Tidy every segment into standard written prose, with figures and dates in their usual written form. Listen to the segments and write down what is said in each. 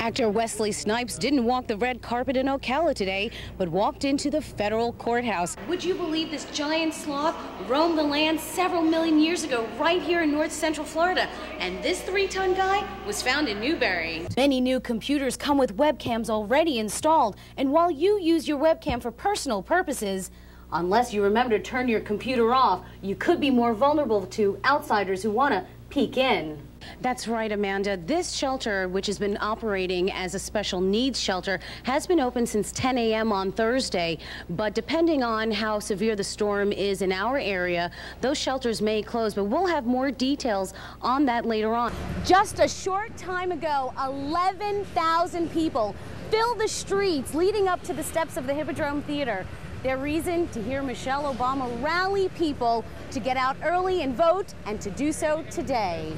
Actor Wesley Snipes didn't walk the red carpet in Ocala today, but walked into the federal courthouse. Would you believe this giant sloth roamed the land several million years ago right here in north central Florida? And this 3-ton guy was found in Newberry. Many new computers come with webcams already installed, and while you use your webcam for personal purposes, unless you remember to turn your computer off, you could be more vulnerable to outsiders who want to peek in. That's right, Amanda. This shelter, which has been operating as a special needs shelter, has been open since 10 a.m. on Thursday. But depending on how severe the storm is in our area, those shelters may close. But we'll have more details on that later on. Just a short time ago, 11,000 people filled the streets leading up to the steps of the Hippodrome Theater. Their reason? To hear Michelle Obama rally people to get out early and vote, and to do so today.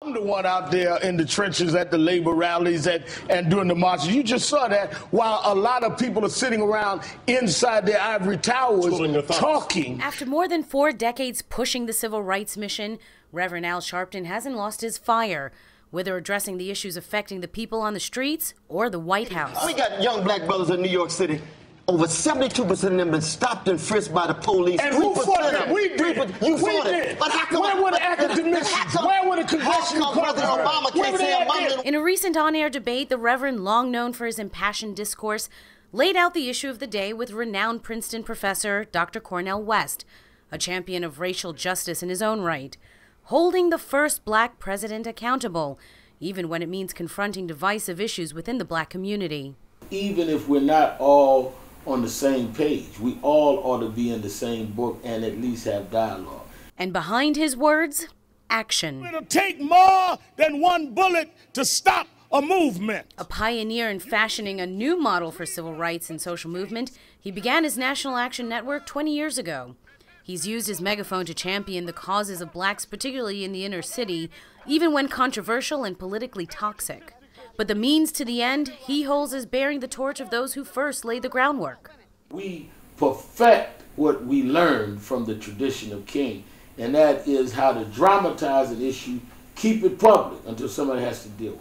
I'm the one out there in the trenches at the labor rallies and during the marches. You just saw that while a lot of people are sitting around inside their ivory towers talking. After more than 4 decades pushing the civil rights mission, Reverend Al Sharpton hasn't lost his fire, whether addressing the issues affecting the people on the streets or the White House. We got young black brothers in New York City. Over 72% of them been stopped and frisked by the police. And who fought that? We did. You fought it. But how come? Where were the academicians? Where were the congressional Obama? In a recent on-air debate, the Reverend, long known for his impassioned discourse, laid out the issue of the day with renowned Princeton professor Dr. Cornel West, a champion of racial justice in his own right, holding the first black president accountable, even when it means confronting divisive issues within the black community. Even if we're not all on the same page, we all ought to be in the same book and at least have dialogue. And behind his words, action. It'll take more than one bullet to stop a movement. A pioneer in fashioning a new model for civil rights and social movement, he began his National Action Network 20 years ago. He's used his megaphone to champion the causes of blacks, particularly in the inner city, even when controversial and politically toxic. But the means to the end, he holds as bearing the torch of those who first laid the groundwork. We perfect what we learned from the tradition of King, and that is how to dramatize an issue, keep it public until somebody has to deal with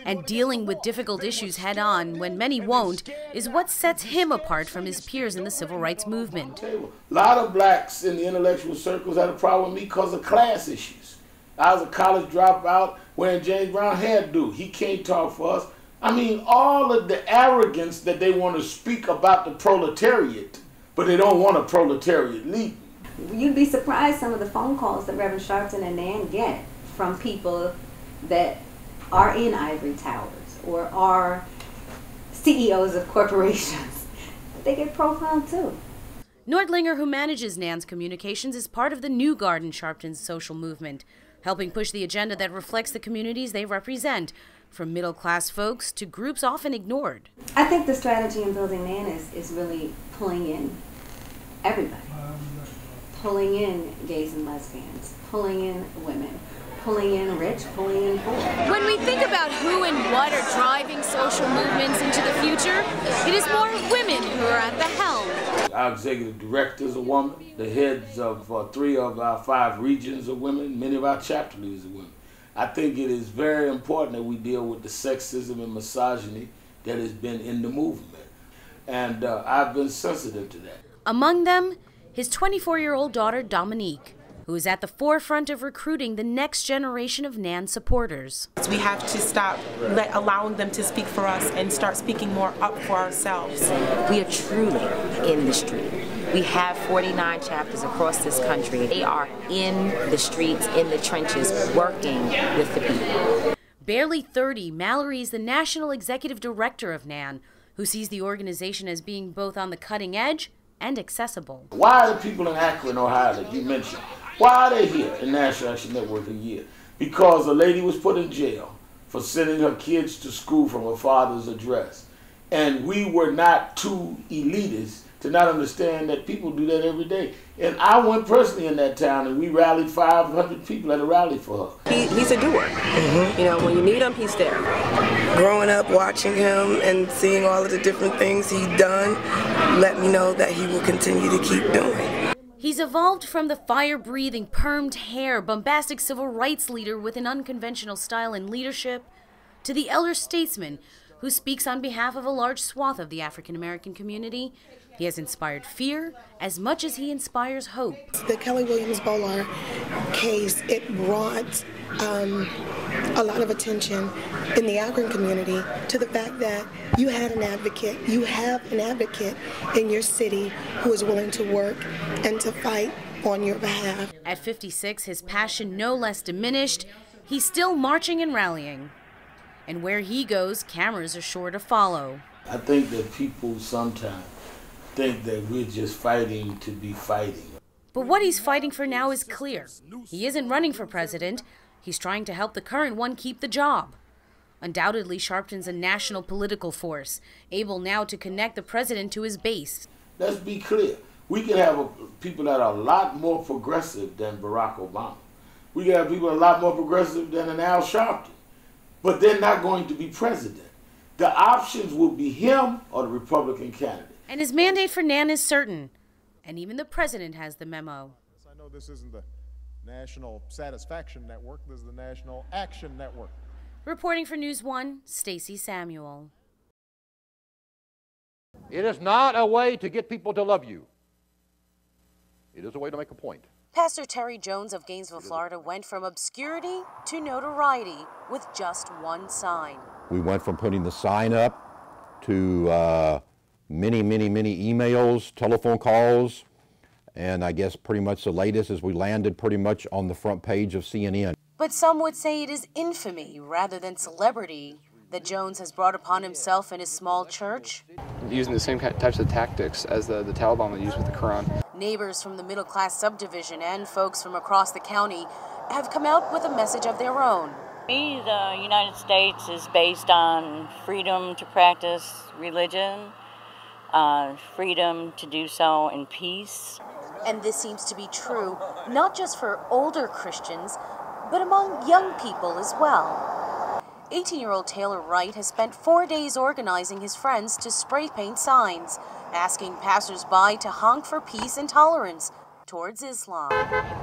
it. And dealing with difficult issues head-on, when many won't, is what sets him apart from his peers in the civil rights movement. A lot of blacks in the intellectual circles had a problem with me because of class issues. I was a college dropout wearing James Brown hairdo. He can't talk for us. I mean, all of the arrogance that they want to speak about the proletariat, but they don't want a proletariat leader. You'd be surprised some of the phone calls that Reverend Sharpton and Nan get from people that are in ivory towers or are CEOs of corporations. They get profiled too. Nordlinger, who manages Nan's communications, is part of the new guard in Sharpton's social movement, helping push the agenda that reflects the communities they represent, from middle-class folks to groups often ignored. I think the strategy in building Nan is really pulling in everybody. Pulling in gays and lesbians, pulling in women, pulling in rich, pulling in poor. When we think about who and what are driving social movements into the future, it is more women who are at the helm. Our executive director is a woman. The heads of 3 of our 5 regions are women. Many of our chapter leaders are women. I think it is very important that we deal with the sexism and misogyny that has been in the movement. And I've been sensitive to that. Among them, his 24-year-old daughter, Dominique, who is at the forefront of recruiting the next generation of Nan supporters. We have to stop allowing them to speak for us and start speaking more up for ourselves. We are truly in the street. We have 49 chapters across this country. They are in the streets, in the trenches, working with the people. Barely 30, Mallory is the national executive director of Nan, who sees the organization as being both on the cutting edge and accessible. Why are the people in Akron, Ohio, that you mentioned, why are they here in National Action Network a year? Because a lady was put in jail for sending her kids to school from her father's address. And we were not too elitist to not understand that people do that every day. And I went personally in that town, and we rallied 500 people at a rally for her. He's a doer. You know, when you need him, he's there. Growing up, watching him and seeing all of the different things he's done, let me know that he will continue to keep doing. He's evolved from the fire-breathing, permed hair, bombastic civil rights leader with an unconventional style and leadership, to the elder statesman who speaks on behalf of a large swath of the African-American community. He has inspired fear as much as he inspires hope. The Kelly Williams Bowler case, it brought a lot of attention in the African community to the fact that you have an advocate in your city who is willing to work and to fight on your behalf. At 56, his passion no less diminished. He's still marching and rallying. And where he goes, cameras are sure to follow. I think that people sometimes think that we're just fighting to be fighting. But what he's fighting for now is clear. He isn't running for president. He's trying to help the current one keep the job. Undoubtedly, Sharpton's a national political force, able now to connect the president to his base. Let's be clear. We can have people that are a lot more progressive than Barack Obama. We can have people a lot more progressive than an Al Sharpton. But they're not going to be president. The options will be him or the Republican candidate. And his mandate for NAN is certain. And even the president has the memo. I know this isn't the National Satisfaction Network, this is the National Action Network. Reporting for News 1, Stacey Samuel. It is not a way to get people to love you. It is a way to make a point. Pastor Terry Jones of Gainesville, Florida went from obscurity to notoriety with just one sign. We went from putting the sign up to many emails, telephone calls, and I guess pretty much the latest is we landed pretty much on the front page of CNN. But some would say it is infamy rather than celebrity that Jones has brought upon himself and his small church. Using the same types of tactics as the Taliban would use with the Quran. Neighbors from the middle-class subdivision and folks from across the county have come out with a message of their own. Me, the United States is based on freedom to practice religion, freedom to do so in peace. And this seems to be true, not just for older Christians, but among young people as well. 18-year-old Taylor Wright has spent 4 days organizing his friends to spray paint signs, asking passers-by to honk for peace and tolerance towards Islam.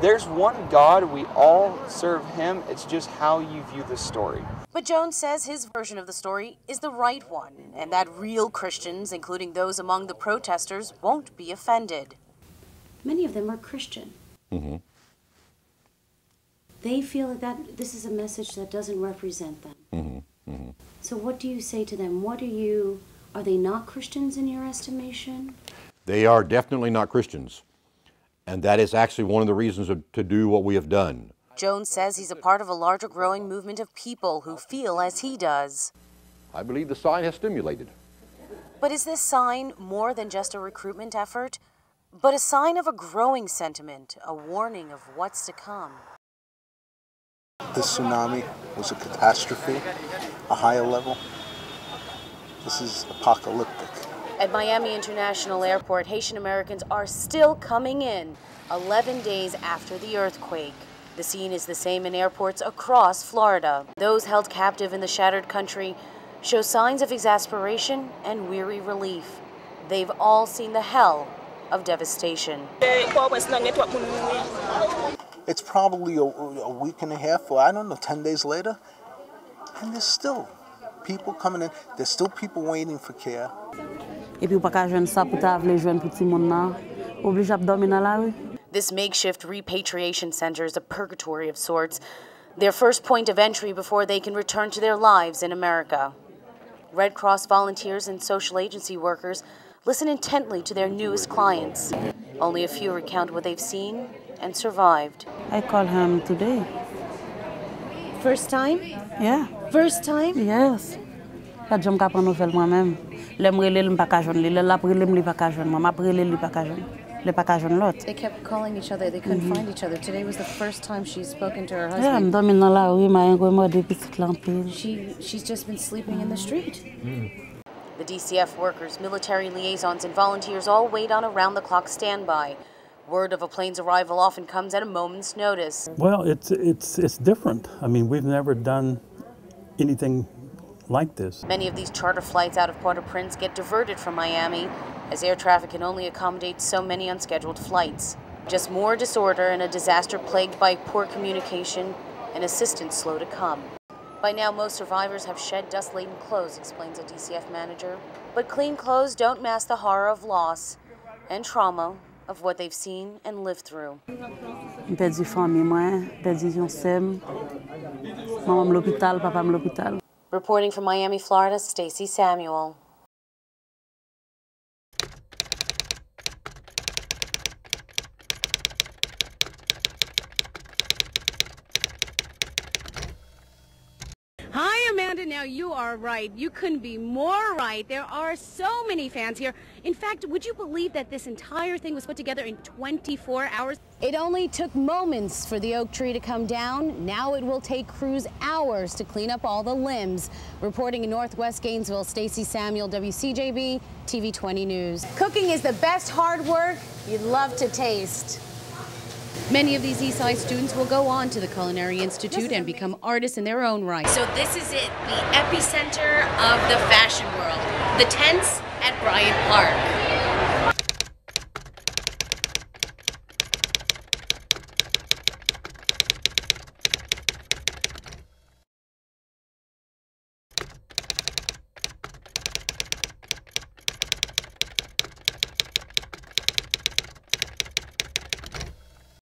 There's one God, we all serve him, it's just how you view the story. But Jones says his version of the story is the right one, and that real Christians, including those among the protesters, won't be offended. Many of them are Christian. Mm-hmm. They feel that this is a message that doesn't represent them. Mm-hmm. Mm-hmm. So what do you say to them? Are they not Christians in your estimation? They are definitely not Christians. And that is actually one of the reasons to do what we have done. Jones says he's a part of a larger growing movement of people who feel as he does. I believe the sign has stimulated. But is this sign more than just a recruitment effort, but a sign of a growing sentiment, a warning of what's to come? This tsunami was a catastrophe, a higher level. This is apocalyptic. At Miami International Airport, Haitian Americans are still coming in 11 days after the earthquake. The scene is the same in airports across Florida. Those held captive in the shattered country show signs of exasperation and weary relief. They've all seen the hell of devastation. It's probably a week and a half, or I don't know, 10 days later, and there's still people coming in. There's still people waiting for care. This makeshift repatriation center is a purgatory of sorts, their first point of entry before they can return to their lives in America. Red Cross volunteers and social agency workers listen intently to their newest clients. Only a few recount what they've seen and survived. I called him today. First time? Yeah. First time? Yes. They kept calling each other. They couldn't find each other. Today was the first time she's spoken to her Yeah, husband. She's just been sleeping in the street. The DCF workers, military liaisons, and volunteers all wait on around-the-clock standby. Word of a plane's arrival often comes at a moment's notice. Well, it's different. I mean, we've never done anything like this. Many of these charter flights out of Port-au-Prince get diverted from Miami, as air traffic can only accommodate so many unscheduled flights. Just more disorder and a disaster plagued by poor communication and assistance slow to come. By now, most survivors have shed dust-laden clothes, explains a DCF manager. But clean clothes don't mask the horror of loss and trauma of what they've seen and lived through. Perdi famille moi, perdi yon sem. Maman l'hôpital, papa l'hôpital. Reporting from Miami, Florida, Stacey Samuel. Hi, Amanda. Now, you are right. You couldn't be more right. There are so many fans here. In fact, would you believe that this entire thing was put together in 24 hours? It only took moments for the oak tree to come down. Now it will take crews hours to clean up all the limbs. Reporting in Northwest Gainesville, Stacey Samuel, WCJB, TV 20 News. Cooking is the best hard work you'd love to taste. Many of these Eastside students will go on to the Culinary Institute and become artists in their own right. So this is it, the epicenter of the fashion world. The tents at Bryant Park.